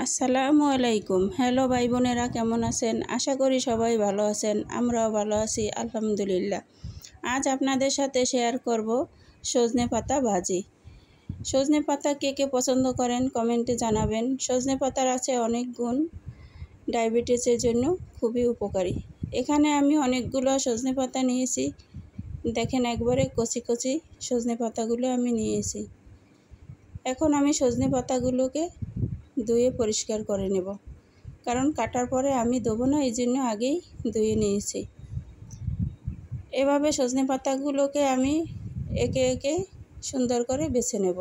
আসসালামু আলাইকুম। হ্যালো ভাই বোনেরা, কেমন আছেন? আশা করি সবাই ভালো আছেন। আমরাও ভালো আছি আলহামদুলিল্লাহ। আজ আপনাদের সাথে শেয়ার করব সজনে পাতা ভাজি। সজনে পাতা কে কে পছন্দ করেন কমেন্টে জানাবেন। সজনে পাতার আছে অনেক গুণ, ডায়াবেটিসের জন্য খুবই উপকারী। এখানে আমি অনেকগুলো সজনে পাতা নিয়েছি। দেখেন একবারে কচি কচি সজনে পাতাগুলো আমি নিয়েছি। এখন আমি সজনে পাতাগুলোকে ধুয়ে পরিষ্কার করে নেব, কারণ কাটার পরে আমি দেবো না, এই জন্য আগেই ধুয়ে নিয়েছি। এভাবে সজনে পাতাগুলোকে আমি একে একে সুন্দর করে বেছে নেব।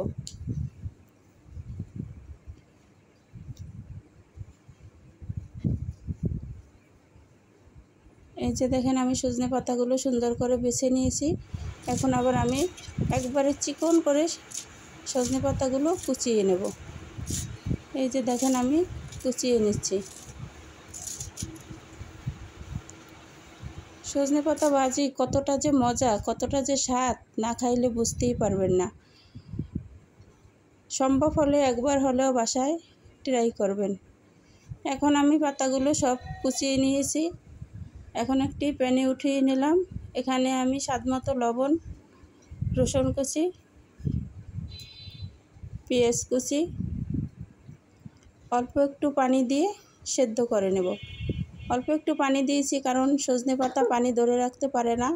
এই যে দেখেন আমি সজনে পাতাগুলো সুন্দর করে বেছে নিয়েছি। এখন আবার আমি একবারে চিকন করে সজনে পাতাগুলো কুচিয়ে নেব। এই যে দেখেন আমি কুচিয়ে নিচ্ছি। সজনে পাতা ভাজি কতটা যে মজা, কতটা যে স্বাদ, না খাইলে বুঝতেই পারবেন না। সম্ভব হলে একবার হলেও বাসায় ট্রাই করবেন। এখন আমি পাতাগুলো সব কুচিয়ে নিয়েছি। এখন একটি প্যানে উঠিয়ে নিলাম। এখানে আমি স্বাদমতো লবণ, রসুন কুচি, পেঁয়াজ কুচি, অল্প একটু পানি দিয়ে সেদ্ধ করে নেব। অল্প একটু পানি দিয়েছি কারণ সজনে পাতা পানি ধরে রাখতে পারে না,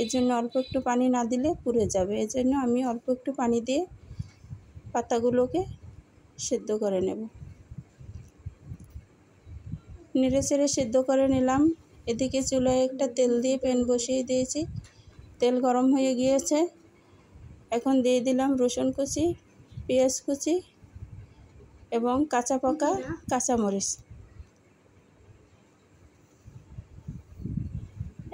এর জন্য অল্প একটু পানি না দিলে পুড়ে যাবে। এর জন্য আমি অল্প একটু পানি দিয়ে পাতাগুলোকে সেদ্ধ করে নেব। নেড়ে চেড়ে সেদ্ধ করে নিলাম। এদিকে চুলায় একটা তেল দিয়ে প্যান বসিয়ে দিয়েছি। তেল গরম হয়ে গিয়েছে। এখন দিয়ে দিলাম রসুন কুচি, পেঁয়াজ কুচি এবং কাঁচা পাকা কাঁচামরিচ।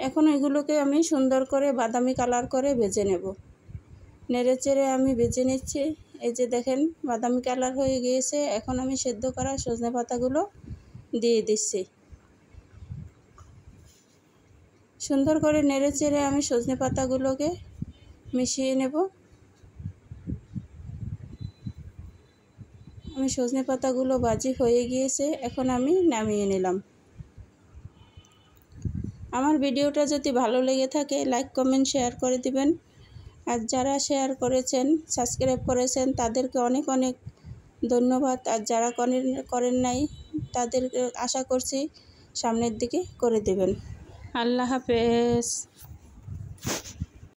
এখন এগুলোকে আমি সুন্দর করে বাদামি কালার করে ভেজে নেব। নেড়ে চেড়ে আমি ভেজে নিচ্ছি। এই যে দেখেন বাদামি কালার হয়ে গিয়েছে। এখন আমি সেদ্ধ করা সজনে পাতাগুলো দিয়ে দিচ্ছি। সুন্দর করে নেড়ে চেড়ে আমি সজনে পাতাগুলোকে মিশিয়ে নেব। আমি সজনে পাতাগুলো ভাজি হয়ে গিয়েছে, এখন আমি নামিয়ে নিলাম। আমার ভিডিওটা যদি ভালো লেগে থাকে লাইক কমেন্ট শেয়ার করে দিবেন। আর যারা শেয়ার করেছেন, সাবস্ক্রাইব করেছেন তাদেরকে অনেক অনেক ধন্যবাদ। আর যারা করেন নাই তাদের আশা করছি সামনের দিকে করে দেবেন। আল্লাহ হাফেজ।